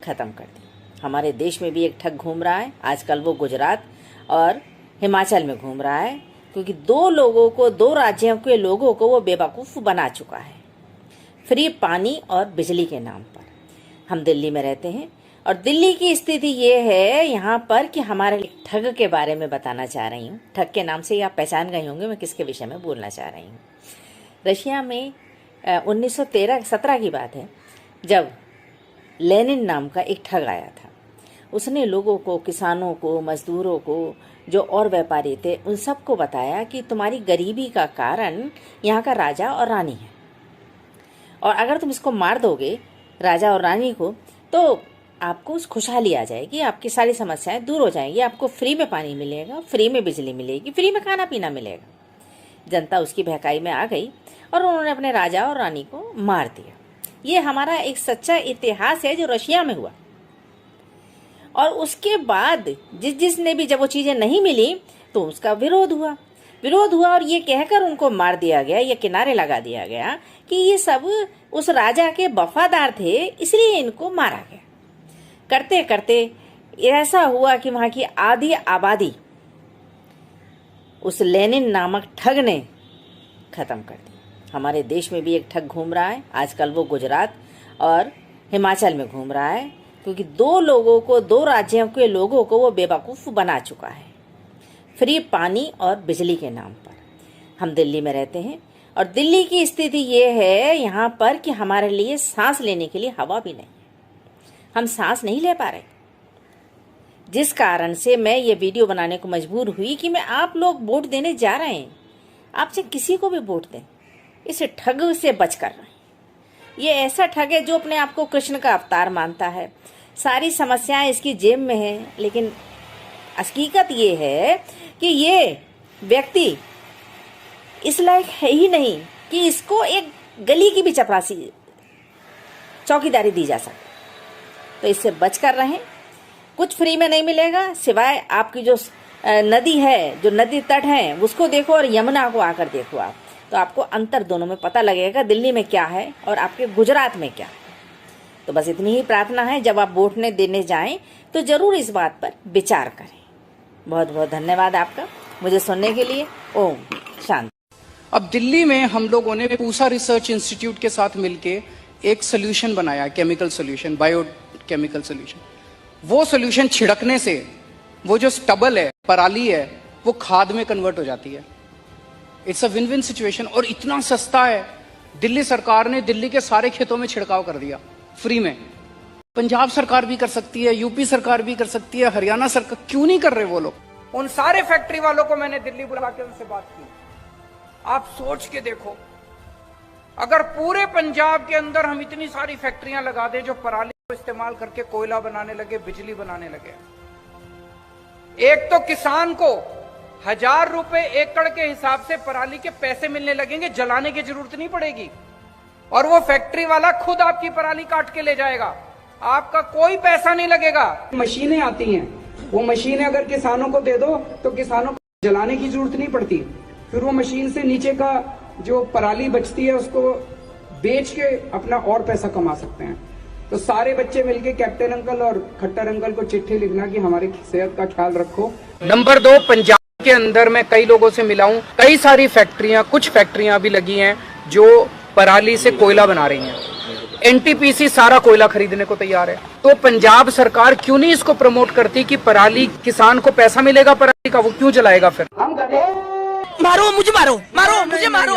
खत्म कर दी। हमारे देश में भी एक ठग घूम रहा है आजकल, वो गुजरात और हिमाचल में घूम रहा है, क्योंकि दो राज्यों के लोगों को वो बेवकूफ़ बना चुका है। फ्री पानी और बिजली के नाम पर हम दिल्ली में रहते हैं, और दिल्ली की स्थिति ये है यहाँ पर कि हमारे ठग के बारे में बताना चाह रही हूँ। ठग के नाम से आप पहचान गए होंगे मैं किसके विषय में बोलना चाह रही हूँ। रशिया में 1917 की बात है, जब लेनिन नाम का एक ठग आया था। उसने लोगों को, किसानों को, मजदूरों को, जो और व्यापारी थे, उन सबको बताया कि तुम्हारी गरीबी का कारण यहाँ का राजा और रानी है, और अगर तुम इसको मार दोगे राजा और रानी को, तो आपको खुशहाली आ जाएगी, आपकी सारी समस्याएं दूर हो जाएंगी, आपको फ्री में पानी मिलेगा, फ्री में बिजली मिलेगी, फ्री में खाना पीना मिलेगा। जनता उसकी बहकाई में आ गई और उन्होंने अपने राजा और रानी को मार दिया। ये हमारा एक सच्चा इतिहास है जो रशिया में हुआ। और उसके बाद जिसने भी, जब वो चीज़ें नहीं मिली तो उसका विरोध हुआ, और ये कहकर उनको मार दिया गया, ये किनारे लगा दिया गया कि ये सब उस राजा के वफादार थे, इसलिए इनको मारा गया। करते करते ऐसा हुआ कि वहां की आधी आबादी उस लेनिन नामक ठग ने खत्म कर दी। हमारे देश में भी एक ठग घूम रहा है आजकल, वो गुजरात और हिमाचल में घूम रहा है, क्योंकि दो राज्यों के लोगों को वो बेवकूफ़ बना चुका है। फ्री पानी और बिजली के नाम पर हम दिल्ली में रहते हैं, और दिल्ली की स्थिति ये है यहाँ पर कि हमारे लिए सांस लेने के लिए हवा भी नहीं, हम सांस नहीं ले पा रहे। जिस कारण से मैं ये वीडियो बनाने को मजबूर हुई कि मैं आप लोग वोट देने जा रहे हैं, आपसे किसी को भी वोट दें, इस ठग से बचकर रहें। ये ऐसा ठग है जो अपने आप को कृष्ण का अवतार मानता है, सारी समस्याएं इसकी जेब में है, लेकिन हकीकत ये है कि ये व्यक्ति इस लायक है ही नहीं कि इसको एक गली की भी चपरासी चौकीदारी दी जा सके। तो इससे बचकर रहें। कुछ फ्री में नहीं मिलेगा, सिवाय आपकी जो नदी है, जो नदी तट है, उसको देखो और यमुना को आकर देखो आप, तो आपको अंतर दोनों में पता लगेगा, दिल्ली में क्या है और आपके गुजरात में क्या है। तो बस इतनी ही प्रार्थना है, जब आप वोट देने जाएं तो जरूर इस बात पर विचार करें। बहुत बहुत धन्यवाद आपका मुझे सुनने के लिए। ओम शांति। अब दिल्ली में हम लोगों ने पूसा रिसर्च इंस्टीट्यूट के साथ मिलके एक सोल्यूशन बनाया, केमिकल सोल्यूशन, बायोकेमिकल सोल्यूशन। वो सोल्यूशन छिड़कने से वो जो स्टबल है, पराली है, वो खाद में कन्वर्ट हो जाती है। It's a win win situation, और इतना सस्ता है। दिल्ली सरकार ने दिल्ली के सारे खेतों में छिड़काव कर दिया फ्री में। पंजाब सरकार भी कर सकती है, यूपी सरकार भी कर सकती है, हरियाणा सरकार क्यों नहीं कर रहे वो लोग? उन सारे फैक्ट्री वालों को मैंने दिल्ली बुला के उनसे बात की। आप सोच के देखो, अगर पूरे पंजाब के अंदर हम इतनी सारी फैक्ट्रियां लगा दें जो पराली को इस्तेमाल करके कोयला बनाने लगे, बिजली बनाने लगे, एक तो किसान को 1000 रुपए एकड़ के हिसाब से पराली के पैसे मिलने लगेंगे, जलाने की जरूरत नहीं पड़ेगी, और वो फैक्ट्री वाला खुद आपकी पराली काट के ले जाएगा, आपका कोई पैसा नहीं लगेगा। मशीनें आती हैं, वो मशीनें अगर किसानों को दे दो तो किसानों को जलाने की जरूरत नहीं पड़ती, फिर वो मशीन से नीचे का जो पराली बचती है उसको बेच के अपना और पैसा कमा सकते हैं। तो सारे बच्चे मिलके कैप्टन अंकल और खट्टर अंकल को चिट्ठी लिखना कि हमारी सेहत का ख्याल रखो। नंबर 2, पंजाब के अंदर मैं कई लोगों से मिला हूं, कई सारी फैक्ट्रियां, कुछ फैक्ट्रियां भी लगी हैं जो पराली से कोयला बना रही हैं। एनटीपीसी सारा कोयला खरीदने को तैयार है। तो पंजाब सरकार क्यों नहीं इसको प्रमोट करती कि पराली, किसान को पैसा मिलेगा पराली का, वो क्यों जलाएगा? फिर हम मारो मुझे, मारो मुझे, मारो।